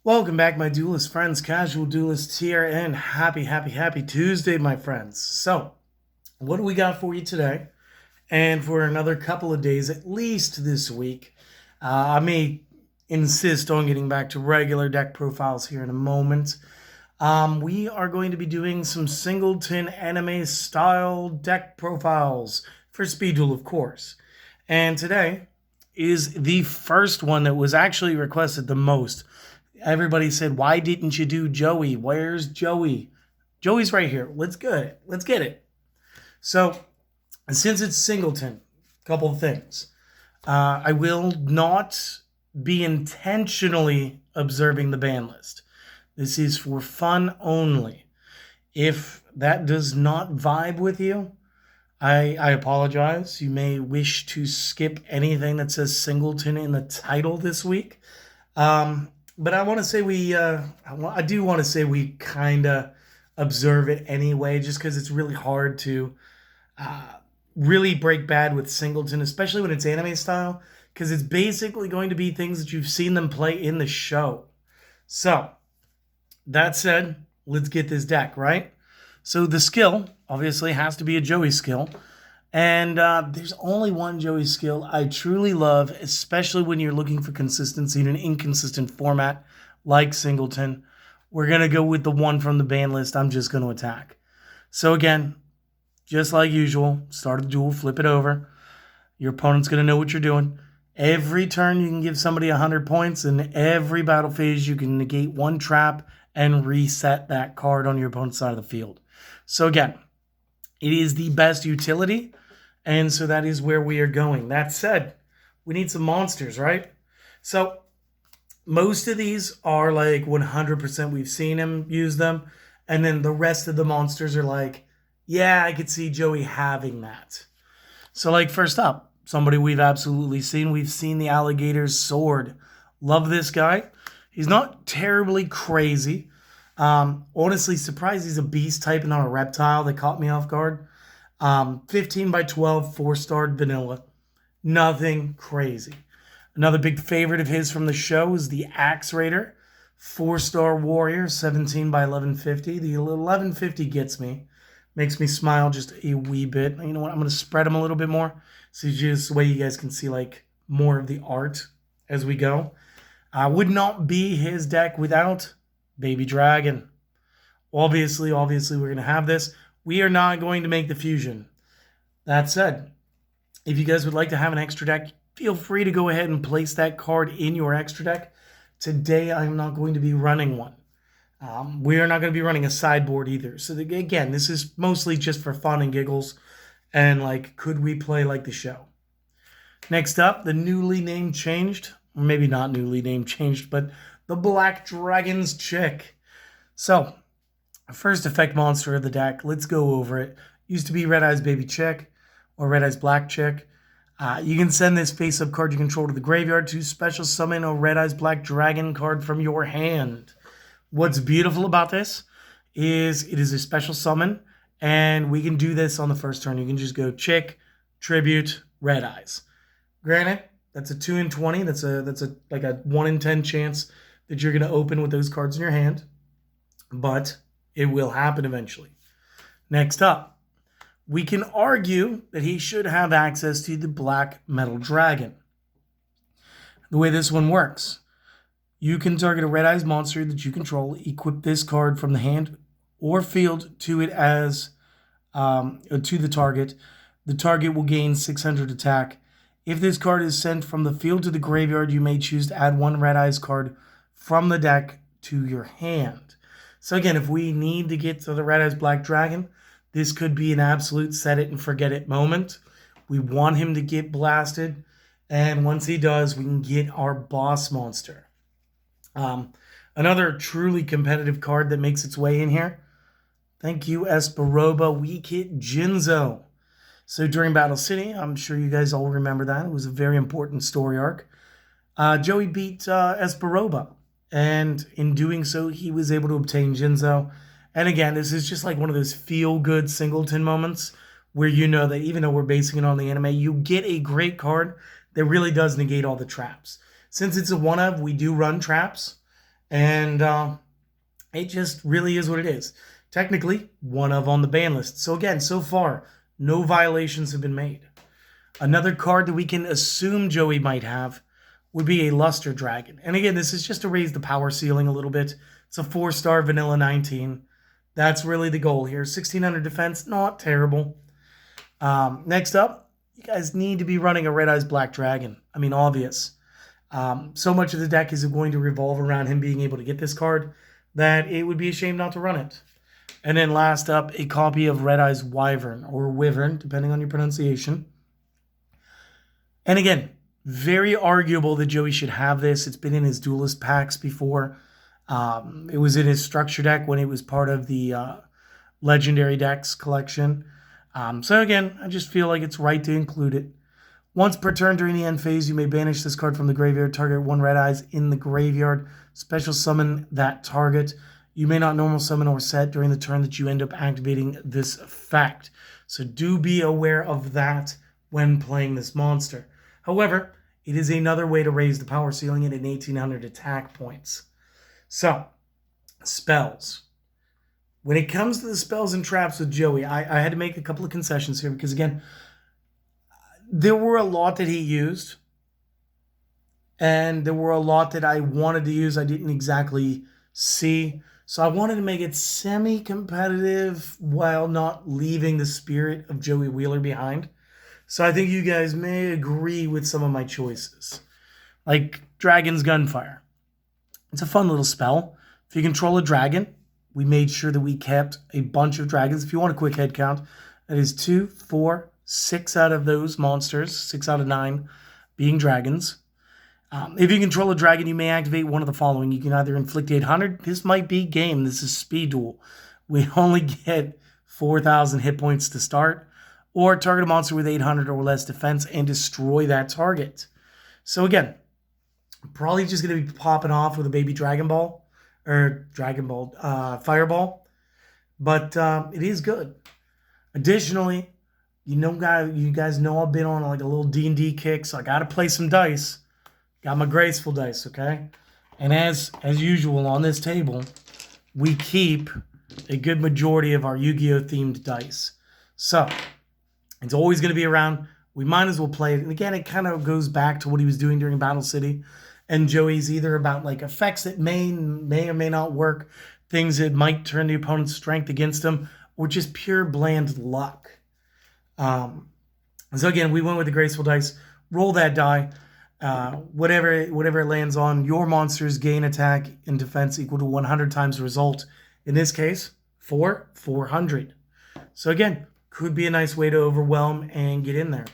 Welcome back, my duelist friends. Casual Duelists here, and happy Tuesday, my friends. So, what do we got for you today? And for another couple of days, at least this week, I may insist on getting back to regular deck profiles here in a moment. We are going to be doing some Singleton anime style deck profiles for Speed Duel, of course. And today is the first one that was actually requested the most. Everybody said, why didn't you do Joey? Where's Joey? Joey's right here. Let's get it. Let's get it. So, since it's Singleton, a couple of things. I will not be intentionally observing the ban list. This is for fun only. If that does not vibe with you, I apologize. You may wish to skip anything that says Singleton in the title this week. But I want to say I do want to say we kind of observe it anyway, just because it's really hard to really break bad with Singleton, especially when it's anime style, because it's basically going to be things that you've seen them play in the show. So, that said, let's get this deck, right? So the skill, obviously, has to be a Joey skill. And there's only one Joey skill I truly love, especially when you're looking for consistency in an inconsistent format like Singleton. We're going to go with the one from the ban list. I'm just going to attack. So again, just like usual, start the duel, flip it over. Your opponent's going to know what you're doing. Every turn you can give somebody 100 points, and every battle phase you can negate one trap and reset that card on your opponent's side of the field. So again, it is the best utility, and so that is where we are going. That said, we need some monsters, right? So most of these are like 100% we've seen him use them, and then the rest of the monsters are like, yeah, I could see Joey having that. So like first up, somebody we've absolutely seen. We've seen the Alligator's Sword. Love this guy. He's not terribly crazy. Honestly, surprised he's a beast type and not a reptile. That caught me off guard. 15 by 12, 4-star vanilla. Nothing crazy. Another big favorite of his from the show is the Axe Raider. 4-star warrior, 17 by 1150. The 1150 gets me. Makes me smile just a wee bit. You know what? I'm going to spread him a little bit more. So just the way you guys can see like more of the art as we go. Would not be his deck without Baby Dragon. Obviously, we're going to have this. We are not going to make the fusion. That said, if you guys would like to have an extra deck, feel free to go ahead and place that card in your extra deck. Today, I'm not going to be running one. We are not going to be running a sideboard either. So again, this is mostly just for fun and giggles. And like, could we play like the show? Next up, the newly named changed. Or maybe not newly named changed, but the Black Dragon's Chick. So, first effect monster of the deck. Let's go over it. Used to be Red Eyes Baby Chick or Red Eyes Black Chick. You can send this face-up card you control to the graveyard to special summon a Red Eyes Black Dragon card from your hand. What's beautiful about this is it is a special summon, and we can do this on the first turn. You can just go Chick, Tribute, Red Eyes. Granted, that's a 2 in 20. That's like a 1 in 10 chance that you're going to open with those cards in your hand, but it will happen eventually. Next up, we can argue that he should have access to the Black Metal Dragon. The way this one works, you can target a Red Eyes monster that you control, equip this card from the hand or field to it as to the target. The target will gain 600 attack. If this card is sent from the field to the graveyard, you may choose to add one Red Eyes card from the deck to your hand. So again, if we need to get to the Red Eyes Black Dragon, this could be an absolute set it and forget it moment. We want him to get blasted, and once he does, we can get our boss monster. Another truly competitive card that makes its way in here. Thank you, Esperoba. We get Jinzo. So during Battle City, I'm sure you guys all remember that. It was a very important story arc. Joey beat Esperoba. And in doing so, he was able to obtain Jinzo. And again, this is just like one of those feel-good Singleton moments where you know that even though we're basing it on the anime, you get a great card that really does negate all the traps. Since it's a one-of, we do run traps. And it just really is what it is. Technically, one of on the ban list. So again, so far, no violations have been made. Another card that we can assume Joey might have would be a Luster Dragon. And again, this is just to raise the power ceiling a little bit. It's a 4-star vanilla 19. That's really the goal here. 1600 defense, not terrible. Next up, you guys need to be running a Red Eyes Black Dragon. I mean, obvious. So much of the deck is going to revolve around him being able to get this card that it would be a shame not to run it. And then last up, a copy of Red Eyes Wyvern, or Wyvern, depending on your pronunciation. And again, very arguable that Joey should have this. It's been in his Duelist packs before. It was in his structure deck when it was part of the Legendary Decks collection. So again, I just feel like it's right to include it. Once per turn during the end phase, you may banish this card from the graveyard. Target 1 Red Eyes in the graveyard. Special summon that target. You may not normal summon or set during the turn that you end up activating this effect. So do be aware of that when playing this monster. However, it is another way to raise the power ceiling at an 1800 attack points. So, spells. When it comes to the spells and traps with Joey, I had to make a couple of concessions here because, again, there were a lot that he used, and there were a lot that I wanted to use I didn't exactly see. So I wanted to make it semi-competitive while not leaving the spirit of Joey Wheeler behind. So I think you guys may agree with some of my choices. Like Dragon's Gunfire. It's a fun little spell. If you control a dragon, we made sure that we kept a bunch of dragons. If you want a quick head count, that is 2, 4, 6 out of those monsters, 6 out of 9 being dragons. If you control a dragon, you may activate one of the following. You can either inflict 800. This might be game. This is speed duel. We only get 4,000 hit points to start. Or target a monster with 800 or less defense and destroy that target. So again, probably just going to be popping off with a baby Dragon Ball. Or Fireball. But it is good. Additionally, you guys know I've been on like a little D&D kick, so I got to play some dice. Got my graceful dice, okay? And as usual on this table, we keep a good majority of our Yu-Gi-Oh! Themed dice. So, it's always going to be around. We might as well play it. And again, it kind of goes back to what he was doing during Battle City. And Joey's either about like effects that may or may not work, things that might turn the opponent's strength against him, or just pure bland luck. So again, we went with the graceful dice. Roll that die. Whatever it lands on, your monsters gain attack and defense equal to 100 times the result. In this case, 400. So again, could be a nice way to overwhelm and get in there.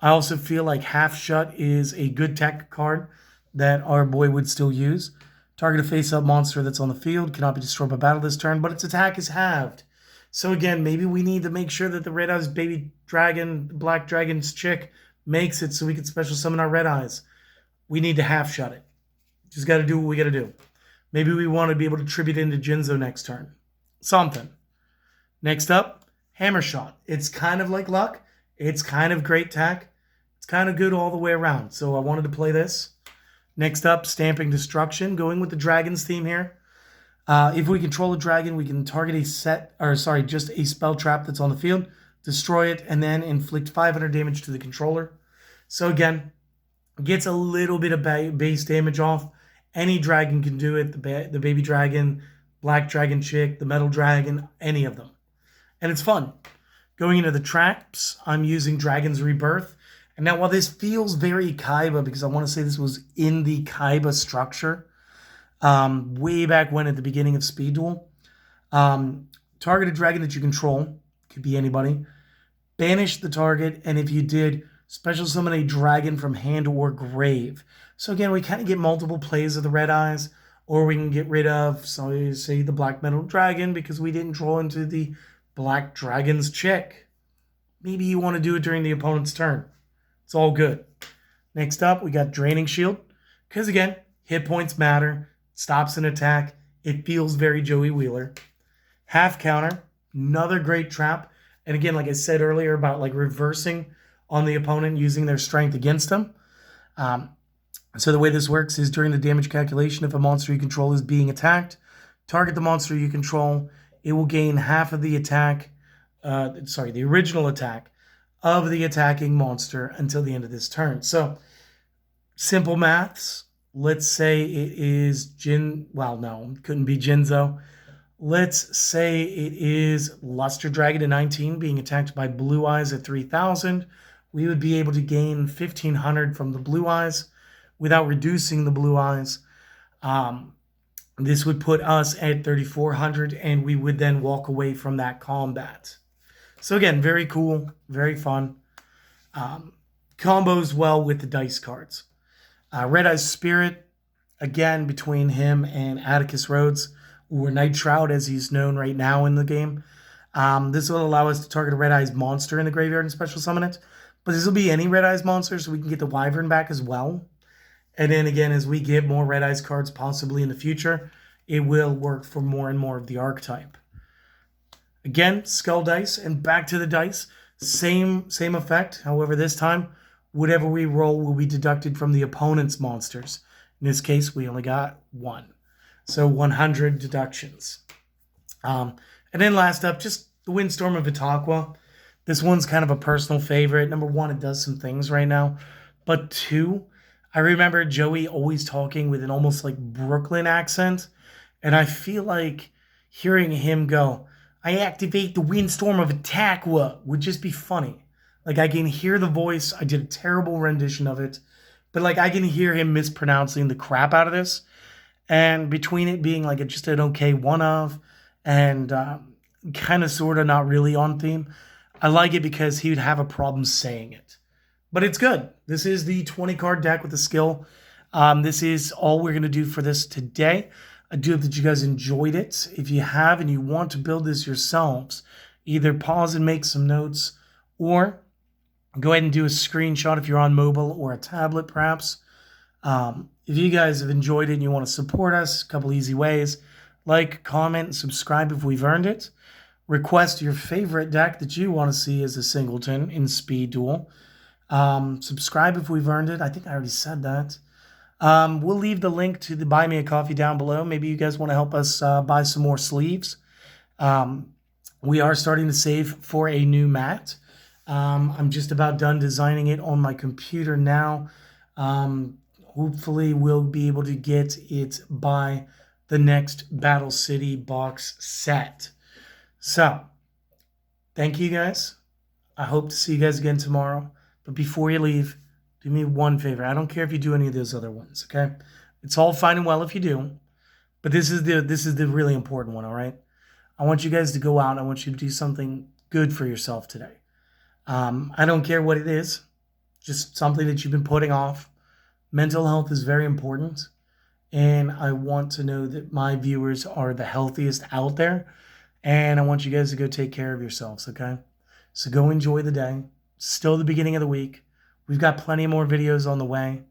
I also feel like Half Shut is a good tech card that our boy would still use. Target a face-up monster that's on the field, cannot be destroyed by battle this turn, but its attack is halved. So again, maybe we need to make sure that the Red Eyes Baby Dragon, Black Dragon's chick, makes it so we can special summon our Red Eyes. We need to Half Shut it. Just got to do what we got to do. Maybe we want to be able to tribute into Jinzo next turn. Something. Next up, Hammer Shot. It's kind of like luck. It's kind of great tech. It's kind of good all the way around. So I wanted to play this. Next up, Stamping Destruction. Going with the Dragons theme here. If we control a dragon, we can target just a spell trap that's on the field, destroy it, and then inflict 500 damage to the controller. So again, gets a little bit of base damage off. Any dragon can do it. The baby dragon, black dragon chick, the metal dragon, any of them. And it's fun. Going into the traps, I'm using Dragon's Rebirth. And now while this feels very Kaiba, because I want to say this was in the Kaiba structure, way back when at the beginning of Speed Duel, target a dragon that you control, could be anybody, banish the target, and if you did, special summon a dragon from hand or grave. So again, we kind of get multiple plays of the Red Eyes, or we can get rid of, so say, the Black Metal Dragon, because we didn't draw into the Black Dragon's chick. Maybe you want to do it during the opponent's turn. It's all good. Next up, we got Draining Shield, because again, hit points matter, stops an attack, it feels very Joey Wheeler. Half Counter, another great trap. And again, like I said earlier about like reversing on the opponent using their strength against them. So the way this works is during the damage calculation, if a monster you control is being attacked, target the monster you control. It will gain half of the attack, the original attack of the attacking monster until the end of this turn. So simple maths. Let's say it is couldn't be Jinzo. Let's say it is Luster Dragon at 19 being attacked by Blue Eyes at 3,000. We would be able to gain 1,500 from the Blue Eyes without reducing the Blue Eyes. This would put us at 3,400, and we would then walk away from that combat. So again, very cool, very fun. Combos well with the dice cards. Red Eyes Spirit, again, between him and Atticus Rhodes, or Night Shroud as he's known right now in the game. This will allow us to target a Red Eyes monster in the graveyard and special summon it. But this will be any Red Eyes monster, so we can get the Wyvern back as well. And then again, as we get more Red Eyes cards possibly in the future, it will work for more and more of the archetype. Again, Skull Dice, and back to the dice. Same effect. However, this time, whatever we roll will be deducted from the opponent's monsters. In this case, we only got one. So 100 deductions. And then last up, just the Windstorm of Itaqua. This one's kind of a personal favorite. Number one, it does some things right now. But two, I remember Joey always talking with an almost like Brooklyn accent. And I feel like hearing him go, I activate the Windstorm of Itaqua, would just be funny. Like, I can hear the voice. I did a terrible rendition of it. But, like, I can hear him mispronouncing the crap out of this. And between it being, like, just an okay one-of and kind of sort of not really on theme, I like it because he would have a problem saying it. But it's good. This is the 20-card deck with the skill. This is all we're going to do for this today. I do hope that you guys enjoyed it. If you have and you want to build this yourselves, either pause and make some notes, or go ahead and do a screenshot if you're on mobile or a tablet, perhaps. If you guys have enjoyed it and you want to support us, a couple easy ways. Like, comment, and subscribe if we've earned it. Request your favorite deck that you want to see as a Singleton in Speed Duel. Subscribe if we've earned it. I think I already said that. We'll leave the link to the Buy Me a Coffee down below. Maybe you guys want to help us buy some more sleeves. We are starting to save for a new mat. I'm just about done designing it on my computer now. Hopefully we'll be able to get it by the next Battle City box set. So, thank you guys. I hope to see you guys again tomorrow. But before you leave, do me one favor. I don't care if you do any of those other ones, okay? It's all fine and well if you do. But this is the really important one, all right? I want you guys to go out. I want you to do something good for yourself today. I don't care what it is. Just something that you've been putting off. Mental health is very important. And I want to know that my viewers are the healthiest out there. And I want you guys to go take care of yourselves, okay? So go enjoy the day. Still the beginning of the week. We've got plenty more videos on the way.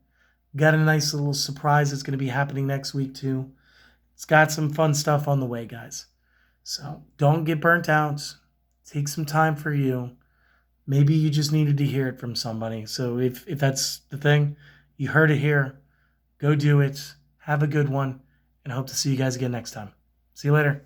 Got a nice little surprise that's going to be happening next week too. It's got some fun stuff on the way, guys. So don't get burnt out. Take some time for you. Maybe you just needed to hear it from somebody. So if that's the thing, you heard it here. Go do it. Have a good one. And I hope to see you guys again next time. See you later.